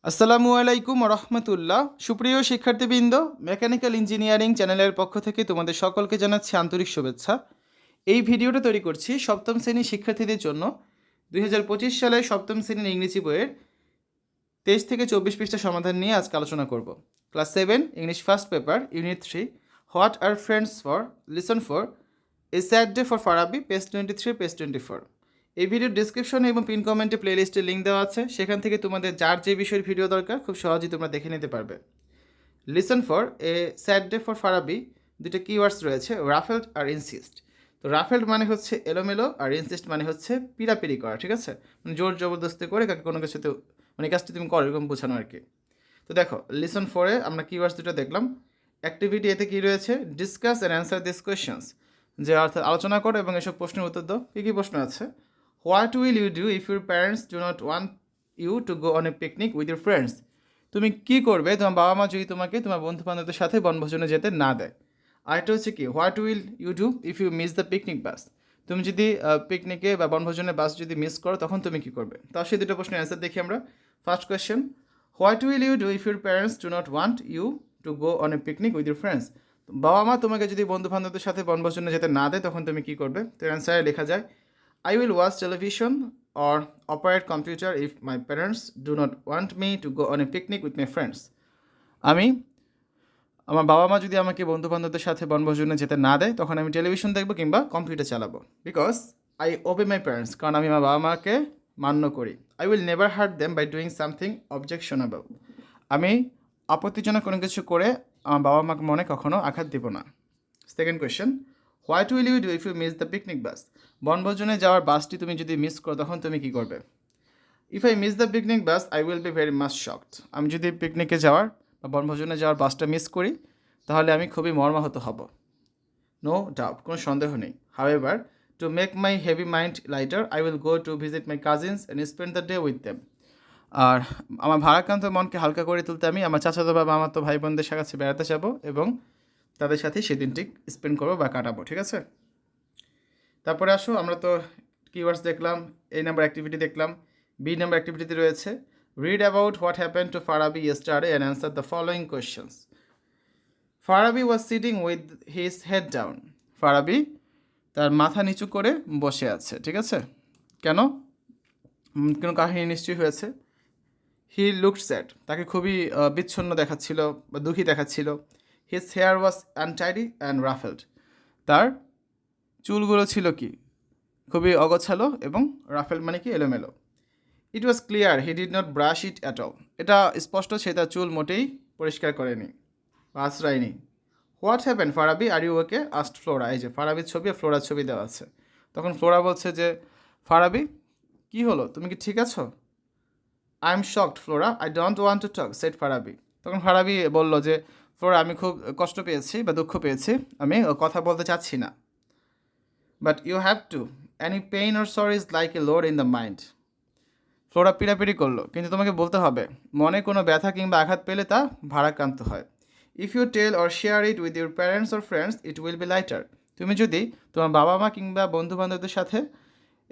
আসসালামু আলাইকুম রহমতুল্লাহ। সুপ্রিয় শিক্ষার্থীবৃন্দ, মেকানিক্যাল ইঞ্জিনিয়ারিং চ্যানেলের পক্ষ থেকে তোমাদের সকলকে জানাচ্ছি আন্তরিক শুভেচ্ছা। এই ভিডিওটা তৈরি করছি সপ্তম শ্রেণীর শিক্ষার্থীদের জন্য। 2025 সালে সপ্তম শ্রেণীর ইংরেজি বইয়ের 23 থেকে 24 পৃষ্ঠা সমাধান নিয়ে আজকে আলোচনা করব। Class 7 English first paper unit 3 what are friends for listen for a sad day for Farabi, page 23, page 24। এই ভিডিওর ডিসক্রিপশনে এবং পিন কমেন্টে প্লেলিস্টের লিঙ্ক দেওয়া আছে, সেখান থেকে তোমাদের যার যে বিষয়ের ভিডিও দরকার খুব সহজেই তোমরা দেখে নিতে পারবে। Listen for a sad day for Farabi দুটো কিওয়ার্ডস রয়েছে, রাফেলড আর ইনসিস্ট। তো রাফেলড মানে হচ্ছে এলোমেলো, আর ইনসিস্ট মানে হচ্ছে পিড়াপিড়ি করা, ঠিক আছে, মানে জোর জবরদস্তি করে কাকে কোনো কিছুতে মানে কাজটি তুমি করো এরকম বোঝানো আর কি। তো দেখো, লিসন ফরে আমরা কিওয়ার্ডস দুটো দেখলাম। অ্যাক্টিভিটি এতে কী রয়েছে, discuss and answer this questions, যে অর্থাৎ আলোচনা করো এবং এসব প্রশ্নের উত্তর দাও। কী কী প্রশ্ন আছে? What will you do if your parents do not want you to go on a picnic with your friends? তুমি কী করবে তোমার বাবা মা যদি তোমাকে তোমার বন্ধু বান্ধবদের সাথে বনভোজনে যেতে না দেয়। আরেকটা হচ্ছে কি, what will you do if you miss the picnic bus? তুমি যদি পিকনিকে বা বনভোজনের বাস যদি মিস করো তখন তুমি কী করবে? তাও সেই দুটো প্রশ্নের অ্যান্সার দেখি আমরা। First question, what will you do if your parents do not want you to go on a picnic with your friends? বাবা মা তোমাকে যদি বন্ধু বান্ধবদের সাথে বনভোজনে যেতে না দেয় তখন তুমি কী করবে? তো অ্যান্সারে লেখা যায়, I will watch television or operate computer if my parents do not want me to go on a picnic with my friends. আমি আমার বাবা মা যদি আমাকে বন্ধু বান্ধবদের সাথে বনভোজনে যেতে না দেয় তখন আমি টেলিভিশন দেখবো কিংবা কম্পিউটার চালাবো। Because I obey my parents, কারণ আমি আমার বাবা মাকে মান্য করি। I will never hurt them by doing something objectionable, আমি আপত্তিজনক কোনো কিছু করে আমার বাবা মাকে মনে কখনো আঘাত দেব না। Second question, what will you do if you miss the picnic bus? বনভোজনে যাওয়ার বাসটি তুমি যদি মিস করো তখন তুমি কী করবে? If I miss the picnic bus I will be very much shocked, আমি যদি পিকনিকে যাওয়ার বা বনভোজনে যাওয়ার বাসটা মিস করি তাহলে আমি খুবই মর্মাহত হব। নো ডাউট, কোনো সন্দেহ নেই। However, to make my heavy mind lighter I will go to visit my cousins and spend the day with them. আর আমার ভারাক্রান্ত মনকে হালকা করে তুলতে আমি আমার চাচাতো বা মামাতো ভাই বোনদের কাছে বেড়াতে যাবো এবং তাদের সাথে সেদিনটি স্পেন্ড করবো বা কাটাবো, ঠিক আছে। তারপরে আসো, আমরা তো কিওয়ার্ডস দেখলাম, এই নাম্বার অ্যাক্টিভিটি দেখলাম। বি নাম্বার অ্যাক্টিভিটিতে রয়েছে, read about what happen to Farabi yesterday and answer the following questions. Farabi was sitting with his head down, Farabi তার মাথা নিচু করে বসে আছে, ঠিক আছে। কেন? কোনো কাহিনী নিশ্চয়ই হয়েছে। হি লুকড স্যাড, তাকে খুবই বিচ্ছন্ন দেখাচ্ছিল বা দুঃখী দেখাচ্ছিল। His hair was untidy and ruffled, তার চুলগুলো ছিল কি খুবই অগোছালো এবং রাফেল মানে কি এলোমেলো। It was clear he did not brush it at all, এটা স্পষ্ট সে তার চুল মোটেই পরিষ্কার করেনি বা আশ্রয়নি। What happen Farabi are you okay asked Flora, এই যে ফারাবির ছবি আর ফ্লোরার ছবি দেওয়া আছে। তখন ফ্লোরা বলছে যে, ফারাবি কী হলো, তুমি কি ঠিক আছো? I am shocked Flora, I don't want to talk, set Farabi. তখন ফারাবি বলল যে, ফ্লোরা আমি খুব কষ্ট পেয়েছি বা দুঃখ পেয়েছি, আমি কথা বলতে চাচ্ছি না। But you have to, any pain or sorry is like a load in the mind. Flora পিড়াপিড়ি করলো, কিন্তু তোমাকে বলতে হবে, মনে কোনো ব্যথা কিংবা আঘাত পেলে তা ভারাক্রান্ত হয়। If you tell or share it with your parents or friends it will be lighter, তুমি যদি তোমার বাবা মা কিংবা বন্ধু বান্ধবদের সাথে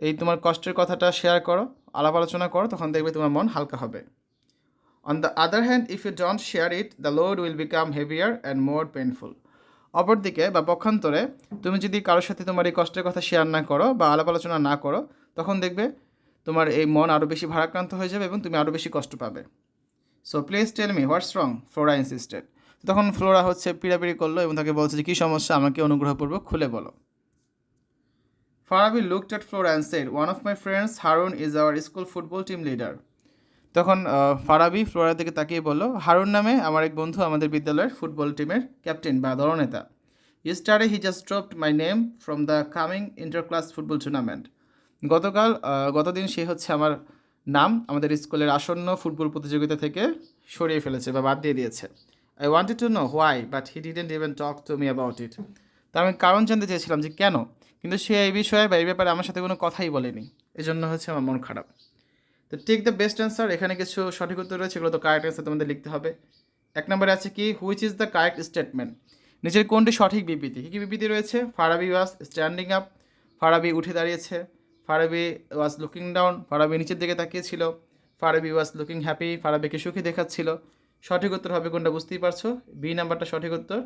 এই তোমার কষ্টের কথাটা শেয়ার করো, আলাপ আলোচনা করো, তখন দেখবে তোমার মন হালকা হবে। On the other hand, if you don't share it the load will become heavier and more painful. অপরদিকে বা পক্ষান্তরে, তুমি যদি কারোর সাথে তোমার এই কষ্টের কথা শেয়ার না করো বা আলাপ আলোচনা না করো, তখন দেখবে তোমার এই মন আরও বেশি ভারাক্রান্ত হয়ে যাবে এবং তুমি আরও বেশি কষ্ট পাবে। So please tell me what's wrong, Flora insisted. তখন ফ্লোরা হচ্ছে পিড়াপিড়ি করলো এবং তাকে বলছে যে কী সমস্যা, আমাকে অনুগ্রহপূর্বক খুলে বলো। Farabi looked at Flora and said, one of my friends Harun is our school football team leader. তখন ফারাবি ফ্লোরার দিকে তাকিয়ে বলল, হারুন নামে আমার এক বন্ধু আমাদের বিদ্যালয়ের ফুটবল টিমের ক্যাপ্টেন বা দলনেতা। Yesterday he just dropped my name from the coming inter class football tournament. গতদিন সে হচ্ছে আমার নাম আমাদের স্কুলের আসন্ন ফুটবল প্রতিযোগিতা থেকে সরিয়ে ফেলেছে বা বাদ দিয়ে দিয়েছে। I wanted to know why but he didn't even talk to me about it. তা আমি কারণ জানতে চেয়েছিলাম যে কেন, কিন্তু সে এই বিষয়ে বা এই ব্যাপারে আমার সাথে কোনো কথাই বলেনি, এজন্য হচ্ছে আমার মন খারাপ। তো টেক দ্য বেস্ট অ্যান্সার, এখানে কিছু সঠিক উত্তর রয়েছে, এগুলো তো কারেক্ট অ্যান্সার তোমাদের লিখতে হবে। এক নম্বরে আছে কি, which is the correct statement, নিচের কোনটি সঠিক বিবৃতি। কী কী বিবৃতি রয়েছে? Farabi was standing up, Farabi উঠে দাঁড়িয়েছে। Farabi was looking down, Farabi নিচের দিকে তাকিয়েছিল। ফারাবি ওয়াজ লুকিং হ্যাপি, ফারাবিকে সুখী দেখাচ্ছিল। সঠিক উত্তর হবে কোনটা বুঝতেই পারছো, বি নাম্বারটা সঠিক উত্তর।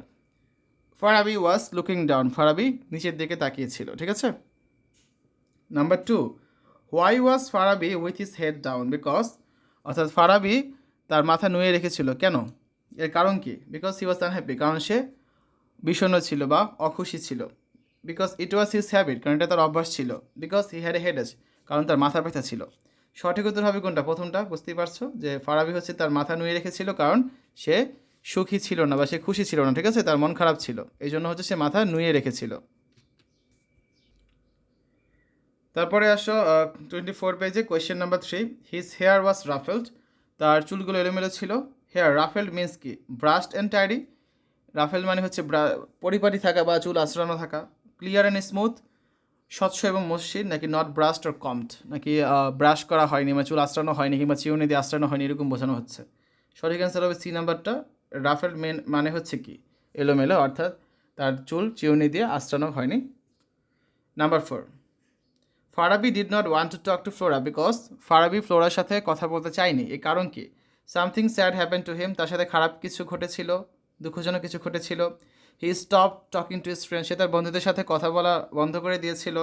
Farabi was looking down, Farabi নিচের দিকে তাকিয়েছিল, ঠিক আছে। Number 2, why was Farabi with his head down, because, অর্থাৎ ফারাবি তার মাথা নুয়ে রেখেছিল কেন, এর কারণ কি? বিকজ হি ওয়াজ আনহ্যাপি, কারণ সে বিষণ্ণ ছিল বা অখুশি ছিল। Because it was his habit, কারণ এটা তার অভ্যাস ছিল। বিকজ হি হ্যাড এ হেডেজ, কারণ তার মাথা ব্যথা ছিল। সঠিক উত্তর হবে কোনটা? প্রথমটা। বুঝতেই পারছো যে ফারাবি হচ্ছে তার মাথা নুয়ে রেখেছিল কারণ সে সুখী ছিল না বা সে খুশি ছিল না, ঠিক আছে, তার মন খারাপ ছিল, এই জন্য হচ্ছে সে মাথা নুয়ে রেখেছিল। তারপরে আসো 24 পেজে কোয়েশ্চেন নাম্বার 3, হিজ হেয়ার ওয়াজ রাফেলড, তার চুলগুলো এলোমেলো ছিল। হেয়ার রাফেলড মিন্স কি? Brushed and tidy. রাফেল মানে হচ্ছে পরিপাটি থাকা বা চুল আঁচড়ানো থাকা। ক্লিয়ার অ্যান্ড স্মুথ, স্বচ্ছ এবং মসৃণ, নাকি নট ব্রাশড অর কমড, নাকি ব্রাশ করা হয়নি বা চুল আঁচড়ানো হয়নি কিংবা চিউনি দিয়ে আঁচড়ানো হয়নি, এরকম বোঝানো হচ্ছে। সঠিক অ্যান্সার হবে সি নাম্বারটা। রাফেল মানে হচ্ছে কি? এলোমেলো, অর্থাৎ তার চুল চিউনি দিয়ে আঁচড়ানো হয়নি। Number 4, Farabi did not want to talk to Flora because, Farabi ফ্লোরার সাথে কথা বলতে চায়নি, এর কারণ কি? Something sad happen to him, তার সাথে খারাপ কিছু ঘটেছিল, দুঃখজনক কিছু ঘটেছিল। He stop talking to his friend, সে তার বন্ধুদের সাথে কথা বলা বন্ধ করে দিয়েছিল।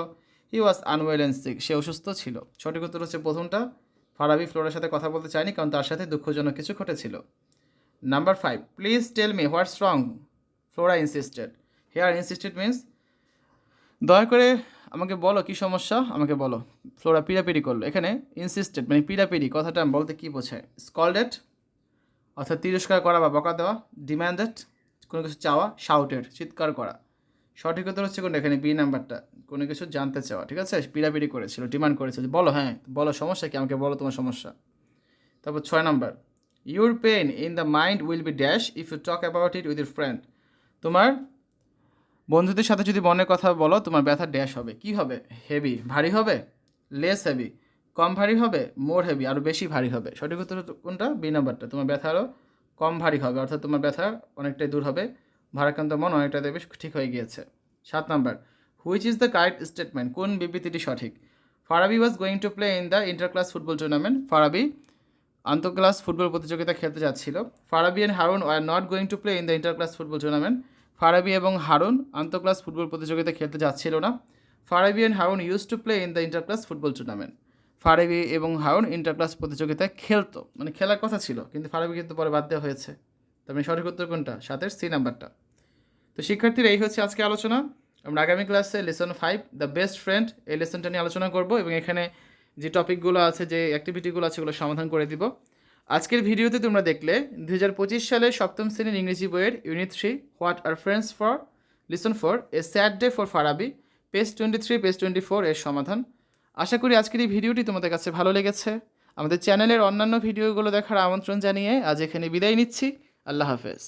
He was unwell and sick, সে অসুস্থ ছিল। সঠিক উত্তর হচ্ছে প্রথমটা, ফারাবি ফ্লোরার সাথে কথা বলতে চায়নি কারণ তার সাথে দুঃখজনক কিছু ঘটেছিল। Number 5, please tell me what's wrong, Flora insisted. Here insisted means দয়া করে আমাকে বলো কী সমস্যা, আমাকে বলো। ফ্লোরা পিড়াপিড়ি করলো। এখানে ইনসিস্টেড মানে পিড়াপিড়ি কথাটা বলতে কী বোঝায়? স্কল্ডেড, অর্থাৎ তিরস্কার করা বা বকা দেওয়া। ডিম্যান্ডেড, কোনো কিছু চাওয়া। শাউটেড, চিৎকার করা। সঠিক উত্তর হচ্ছে কোনটা? এখানে বি নাম্বারটা, কোনো কিছু জানতে চাওয়া, ঠিক আছে। পিড়াপিড়ি করেছিল, ডিমান্ড করেছিল, বলো, হ্যাঁ বলো সমস্যা কি, আমাকে বলো তোমার সমস্যা। তারপর 6 number, your pen in the mind will be dash if you talk about it with your friend, তোমার বন্ধুদের সাথে যদি মনের কথা বলো তোমার ব্যথা ড্যাশ হবে, কি হবে? হেভি, ভারী হবে। লেস হেভি, কম ভারী হবে। মোর হেভি, আরও বেশি ভারী হবে। সঠিক উত্তর কোনটা? বি নাম্বারটা, তোমার ব্যথা আরও কম ভারী হবে, অর্থাৎ তোমার ব্যথা অনেকটাই দূর হবে, ভারাক্রান্ত মন অনেকটা দেবে ঠিক হয়ে গিয়েছে। 7 number, which is the correct statement, কোন বিবৃতিটি সঠিক? Farabi was going to play in the inter class football tournament, Farabi আন্তঃক্লাস ফুটবল প্রতিযোগিতা খেলতে যাচ্ছিল। Farabi and Harun were not going to play in the inter class football tournament, Farabi এবং হারুন আন্তঃক্লাস ফুটবল প্রতিযোগিতা খেলতে যাচ্ছিল না। Farabi and Harun use to play in the inter class football tournament, Farabi এবং হারুন ইন্টার ক্লাস প্রতিযোগিতায় খেলতো, মানে খেলার কথা ছিল, কিন্তু ফারাবি কিন্তু পরে বাদ দেওয়া হয়েছে। তার মানে সঠিক উত্তর কোনটা? 7-এর সি নাম্বারটা। তো শিক্ষার্থীরা, এই হচ্ছে আজকে আলোচনা। আমরা আগামী ক্লাসে লেসন 5 দ্য বেস্ট ফ্রেন্ড এই লেসনটা নিয়ে আলোচনা করব এবং এখানে যে টপিকগুলো আছে, যে অ্যাক্টিভিটিগুলো আছে, সেগুলো সমাধান করে দিব। আজকের ভিডিওতে তোমরা দেখলে 2025 সালে সপ্তম শ্রেণীর ইংরেজি বইয়ের unit 3 what are friends for listen 4 a sad day for Farabi page 23 page 24 এর সমাধান। আশা করি আজকের এই ভিডিওটি তোমাদের কাছে ভালো লেগেছে। আমাদের চ্যানেলের অন্যান্য ভিডিওগুলো দেখার আমন্ত্রণ জানিয়ে আজ এখানে বিদায় নিচ্ছি। আল্লাহ হাফেজ।